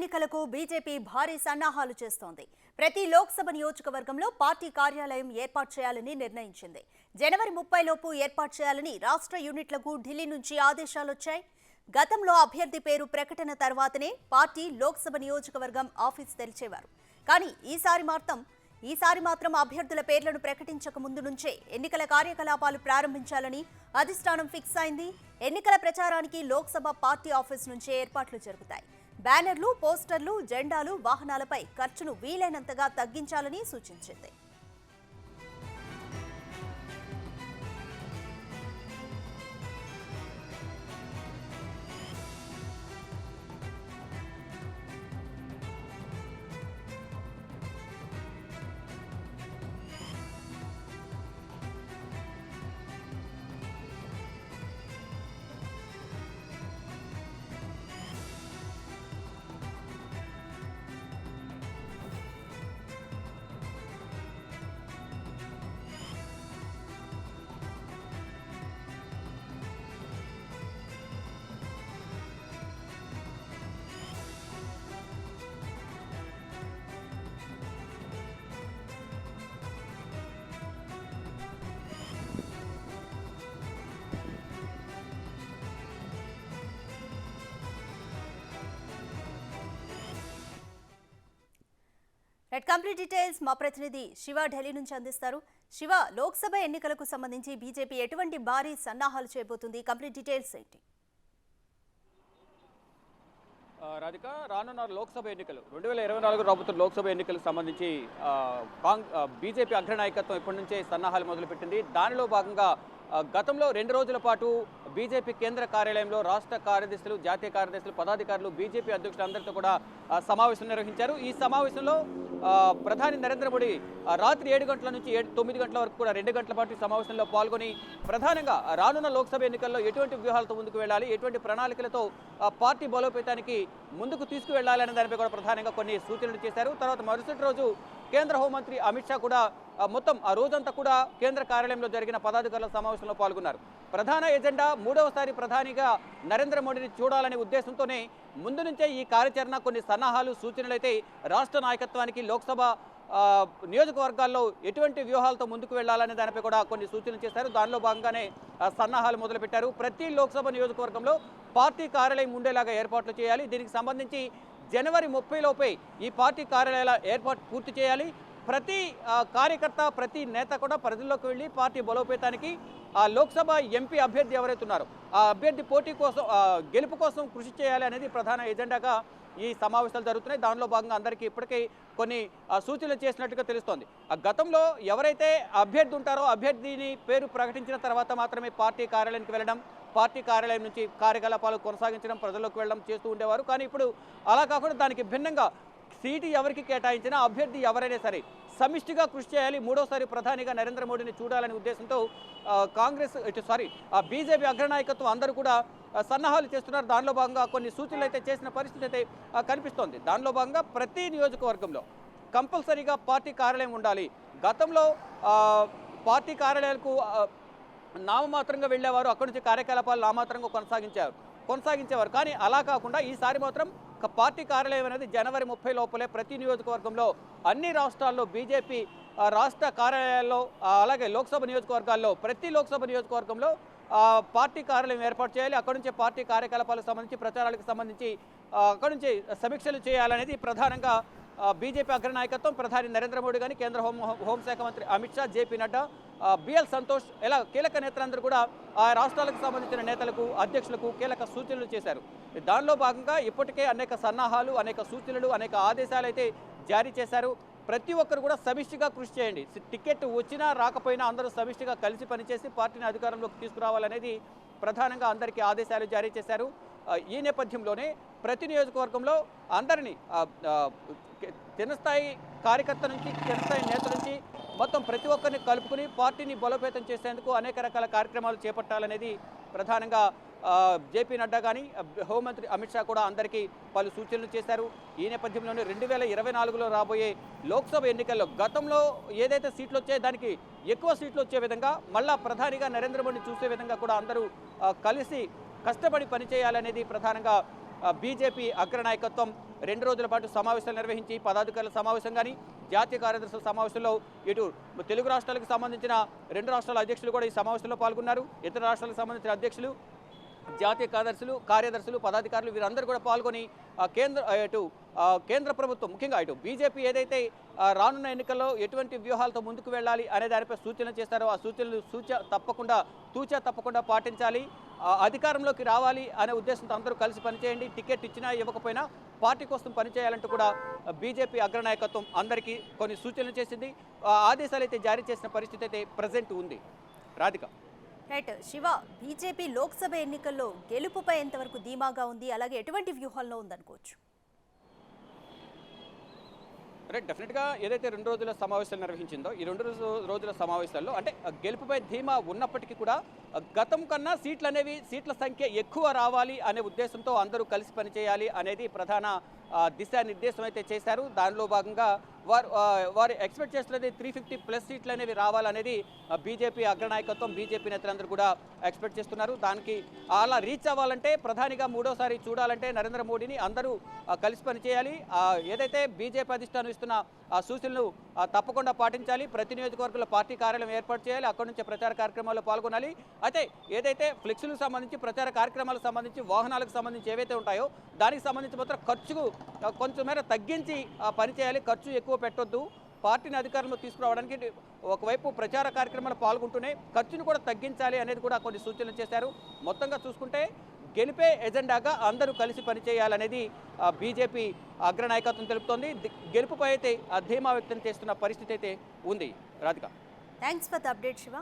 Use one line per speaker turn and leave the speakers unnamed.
ఎన్నికలకు బీజేపీ భారీ సన్నాహాలు చేస్తోంది. ప్రతి లోక్సభ నియోజకవర్గంలో పార్టీ కార్యాలయం ఏర్పాటు చేయాలని నిర్ణయించింది. జనవరి 30 లోపు ఏర్పాటు చేయాలని రాష్ట్ర యూనిట్లకు ఢిల్లీ నుంచి ఆదేశాలు వచ్చాయి. గతంలో అభ్యర్థి పేరు ప్రకటన తర్వాతనే పార్టీ లోక్సభ నియోజకవర్గం ఆఫీస్ తెరిచేవారు. కానీ ఈసారి మాత్రం అభ్యర్థుల పేర్లను ప్రకటించక ముందు నుంచే ఎన్నికల కార్యకలాపాలు ప్రారంభించాలని అధిష్టానం ఫిక్స్ అయింది. ఎన్నికల ప్రచారానికి లోక్సభ పార్టీ ఆఫీస్ నుంచే ఏర్పాట్లు జరుగుతాయి. బ్యానర్లు, పోస్టర్లు, జెండాలు, వాహనాలపై ఖర్చును వీలైనంతగా తగ్గించాలని సూచించింది. కంప్లీట్ డీటెయిల్స్ మా ప్రతినిధి శివ ఢిల్లీ నుంచి అందిస్తారు. శివ, లోక్సభ ఎన్నికలకు సంబంధించి బీజేపీ ఎటువంటి భారీ సన్నాహాలు చేయబోతుంది? కంప్లీట్ డీటెయిల్స్ ఏంటి?
రాధిక, రానున్న లోక్సభ ఎన్నికలు 2024 రాబోతున్న లోక్సభ ఎన్నికలకు సంబంధించి బీజేపీ అగ్రనాయకత్వం ఇప్పటి నుంచే సన్నాహాలు మొదలుపెట్టింది. దానిలో భాగంగా గతంలో 2 రోజుల పాటు బీజేపీ కేంద్ర కార్యాలయంలో రాష్ట్ర కార్యదర్శులు, జాతీయ కార్యదర్శులు, పదాధికారులు, బీజేపీ అధ్యక్షులందరితో కూడా సమావేశం నిర్వహించారు. ఈ సమావేశంలో ప్రధాని నరేంద్ర మోడీ రాత్రి 7 గంటల నుంచి 9 గంటల వరకు కూడా 2 గంటల పాటు సమావేశంలో పాల్గొని ప్రధానంగా రానున్న లోక్సభ ఎన్నికల్లో ఎటువంటి వ్యూహాలతో ముందుకు వెళ్ళాలి, ఎటువంటి ప్రణాళికలతో పార్టీ బలోపేతానికి ముందుకు తీసుకువెళ్లాలనే దానిపై కూడా ప్రధానంగా కొన్ని సూచనలు చేశారు. తర్వాత మరుసటి రోజు కేంద్ర హోంమంత్రి అమిత్ షా కూడా మొత్తం ఆ రోజంతా కూడా కేంద్ర కార్యాలయంలో జరిగిన పదాధికారుల సమావేశంలో పాల్గొన్నారు. ప్రధాన ఎజెండా 3వసారి ప్రధానిగా నరేంద్ర మోడీని చూడాలనే ఉద్దేశంతోనే ముందు నుంచే ఈ కార్యాచరణ, కొన్ని సన్నాహాలు, సూచనలు అయితే రాష్ట్ర నాయకత్వానికి లోక్సభ నియోజకవర్గాల్లో ఎటువంటి వ్యూహాలతో ముందుకు వెళ్లాలనే దానిపై కూడా కొన్ని సూచనలు చేశారు. దానిలో భాగంగానే సన్నాహాలు మొదలుపెట్టారు. ప్రతి లోక్సభ నియోజకవర్గంలో పార్టీ కార్యాలయం ఉండేలాగా ఏర్పాట్లు చేయాలి. దీనికి సంబంధించి జనవరి 30 లోపే ఈ పార్టీ కార్యాలయాల ఏర్పాటు పూర్తి చేయాలి. ప్రతి కార్యకర్త, ప్రతి నేత కూడా ప్రజల్లోకి వెళ్ళి పార్టీ బలోపేతానికి లోక్సభ ఎంపీ అభ్యర్థి ఎవరైతే ఉన్నారో ఆ అభ్యర్థి పోటీ కోసం, గెలుపు కోసం కృషి చేయాలి అనేది ప్రధాన ఎజెండాగా ఈ సమావేశాలు జరుగుతున్నాయి. దానిలో భాగంగా అందరికీ ఇప్పటికే కొన్ని సూచనలు చేసినట్టుగా తెలుస్తోంది. గతంలో ఎవరైతే అభ్యర్థి ఉంటారో అభ్యర్థిని పేరు ప్రకటించిన తర్వాత మాత్రమే పార్టీ కార్యాలయానికి వెళ్ళడం, పార్టీ కార్యాలయం నుంచి కార్యకలాపాలు కొనసాగించడం, ప్రజల్లోకి వెళ్ళడం చేస్తూ ఉండేవారు. కానీ ఇప్పుడు అలా కాకుండా దానికి భిన్నంగా సీటు ఎవరికి కేటాయించినా అభ్యర్థి ఎవరైనా సరే సమిష్టిగా కృషి చేయాలి, 3వసారి ప్రధానిగా నరేంద్ర మోడీని చూడాలనే ఉద్దేశంతో బీజేపీ అగ్రనాయకత్వం అందరూ కూడా సన్నాహాలు చేస్తున్నారు. దానిలో భాగంగా కొన్ని సూచనలు అయితే చేసిన పరిస్థితి అయితే కనిపిస్తోంది. దానిలో భాగంగా ప్రతి నియోజకవర్గంలో కంపల్సరీగా పార్టీ కార్యాలయం ఉండాలి. గతంలో పార్టీ కార్యాలయాలకు నామమాత్రంగా వెళ్ళేవారు, అక్కడి నుంచి కార్యకలాపాలు నామమాత్రంగా కొనసాగించేవారు. కానీ అలా కాకుండా ఈసారి మాత్రం పార్టీ కార్యాలయం అనేది జనవరి 30 లోపలే ప్రతి నియోజకవర్గంలో, అన్ని రాష్ట్రాల్లో బీజేపీ రాష్ట్ర కార్యాలయాల్లో, అలాగే లోక్సభ నియోజకవర్గాల్లో ప్రతి లోక్సభ నియోజకవర్గంలో పార్టీ కార్యాలయం ఏర్పాటు చేయాలి. అక్కడి నుంచి పార్టీ కార్యకలాపాలకు సంబంధించి, ప్రచారాలకు సంబంధించి అక్కడి నుంచి సమీక్షలు చేయాలనేది ప్రధానంగా బీజేపీ అగ్రనాయకత్వం, ప్రధాని నరేంద్ర మోడీ కానీ, కేంద్ర హోంశాఖ మంత్రి అమిత్ షా, జేపీ నడ్డా, బిఎల్ సంతోష్ ఇలా కీలక నేతలందరూ కూడా ఆ రాష్ట్రాలకు సంబంధించిన నేతలకు, అధ్యక్షులకు కీలక సూచనలు చేశారు. దానిలో భాగంగా ఇప్పటికే అనేక సన్నాహాలు, అనేక సూచనలు, అనేక ఆదేశాలు అయితే జారీ చేశారు. ప్రతి ఒక్కరు కూడా సమిష్టిగా కృషి చేయండి, టికెట్ వచ్చినా రాకపోయినా అందరూ సమిష్టిగా కలిసి పనిచేసి పార్టీని అధికారంలోకి తీసుకురావాలనేది ప్రధానంగా అందరికీ ఆదేశాలు జారీ చేశారు. ఈ నేపథ్యంలోనే ప్రతి నియోజకవర్గంలో అందరినీ చిన్నస్థాయి కార్యకర్త నుంచి, చిన్నస్థాయి నేత నుంచి మొత్తం ప్రతి ఒక్కరిని కలుపుకుని పార్టీని బలోపేతం చేసేందుకు అనేక రకాల కార్యక్రమాలు చేపట్టాలనేది ప్రధానంగా జేపీ నడ్డా కానీ, హోంమంత్రి అమిత్ షా కూడా అందరికీ పలు సూచనలు చేశారు. ఈ నేపథ్యంలోనే 2024లో రాబోయే లోక్సభ ఎన్నికల్లో గతంలో ఏదైతే సీట్లు వచ్చాయో దానికి ఎక్కువ సీట్లు వచ్చే విధంగా, మళ్ళా ప్రధానిగా నరేంద్ర మోడీని చూసే విధంగా కూడా అందరూ కలిసి కష్టపడి పనిచేయాలనేది ప్రధానంగా బీజేపీ అగ్రనాయకత్వం 2 రోజుల పాటు సమావేశాలు నిర్వహించి పదాధికారుల సమావేశం కానీ జాతీయ కార్యదర్శుల సమావేశంలో ఇటు తెలుగు రాష్ట్రాలకు సంబంధించిన 2 రాష్ట్రాల అధ్యక్షులు కూడా ఈ సమావేశంలో పాల్గొన్నారు. ఇతర రాష్ట్రాలకు సంబంధించిన అధ్యక్షులు, జాతీయ కార్యదర్శులు, పదాధికారులు వీరందరూ కూడా పాల్గొని కేంద్ర ప్రభుత్వం ముఖ్యంగా ఇటు బీజేపీ ఏదైతే రానున్న ఎన్నికల్లో ఎటువంటి వ్యూహాలతో ముందుకు వెళ్ళాలి అనే దానిపై సూచనలు చేస్తారో ఆ సూచనలు తూచా తప్పకుండా పాటించాలి. అధికారంలోకి రావాలి అనే ఉద్దేశంతో అందరూ కలిసి పనిచేయండి. టికెట్ ఇచ్చినా ఇవ్వకపోయినా పార్టీ కోసం పనిచేయాలంటూ కూడా బీజేపీ అగ్రనాయకత్వం అందరికీ కొన్ని సూచనలు చేసింది. ఆదేశాలు అయితే జారీ చేసిన పరిస్థితి అయితే ప్రజెంట్ ఉంది. రాధిక.
రైట్ శివ, బీజేపీ లోక్సభ ఎన్నికల్లో గెలుపుపై ఎంతవరకు ధీమాగా ఉంది, అలాగే ఎటువంటి వ్యూహాల్లో ఉందనుకోవచ్చు?
రైట్, డెఫినెట్గా ఏదైతే 2 రోజుల సమావేశాలు నిర్వహించిందో ఈ 2 రోజుల సమావేశాల్లో అంటే గెలుపుపై ధీమా ఉన్నప్పటికీ కూడా గతం కన్నా సీట్ల సంఖ్య ఎక్కువ రావాలి అనే ఉద్దేశంతో అందరూ కలిసి పనిచేయాలి అనేది ప్రధాన దిశానిర్దేశం అయితే చేశారు. దానిలో భాగంగా వారు ఎక్స్పెక్ట్ చేస్తున్నది 350+ సీట్లు అనేవి రావాలనేది బీజేపీ అగ్రనాయకత్వం, బీజేపీ నేతలందరూ కూడా ఎక్స్పెక్ట్ చేస్తున్నారు. దానికి అలా రీచ్ అవ్వాలంటే ప్రధానిగా 3వసారి చూడాలంటే నరేంద్ర మోడీని అందరూ కలిసి పనిచేయాలి. ఏదైతే బీజేపీ అధిష్టానం ఇస్తున్న సూచనలు తప్పకుండా పాటించాలి. ప్రతి నియోజకవర్గంలో పార్టీ కార్యాలయం ఏర్పాటు చేయాలి. అక్కడి నుంచి ప్రచార కార్యక్రమాల్లో పాల్గొనాలి. అయితే ఏదైతే ఫ్లెక్సీలకు సంబంధించి, ప్రచార కార్యక్రమాలకు సంబంధించి, వాహనాలకు సంబంధించి ఏవైతే ఉంటాయో దానికి సంబంధించి మాత్రం ఖర్చుకు కొంచెం మేర తగ్గించి పనిచేయాలి. ఖర్చు ఎక్కువ పెట్టొద్దు. పార్టీని అధికారంలో తీసుకురావడానికి ఒకవైపు ప్రచార కార్యక్రమాలు పాల్గొంటూనే ఖర్చును కూడా తగ్గించాలి అనేది కూడా కొన్ని సూచనలు చేశారు. మొత్తంగా చూసుకుంటే గెలిపే ఎజెండాగా అందరూ కలిసి పనిచేయాలనేది బీజేపీ అగ్రనాయకత్వం తెలుపుతోంది. గెలుపుపై అయితే ధీమా వ్యక్తం చేస్తున్న పరిస్థితి అయితే ఉంది. Radhika.
Thanks for the update Shiva.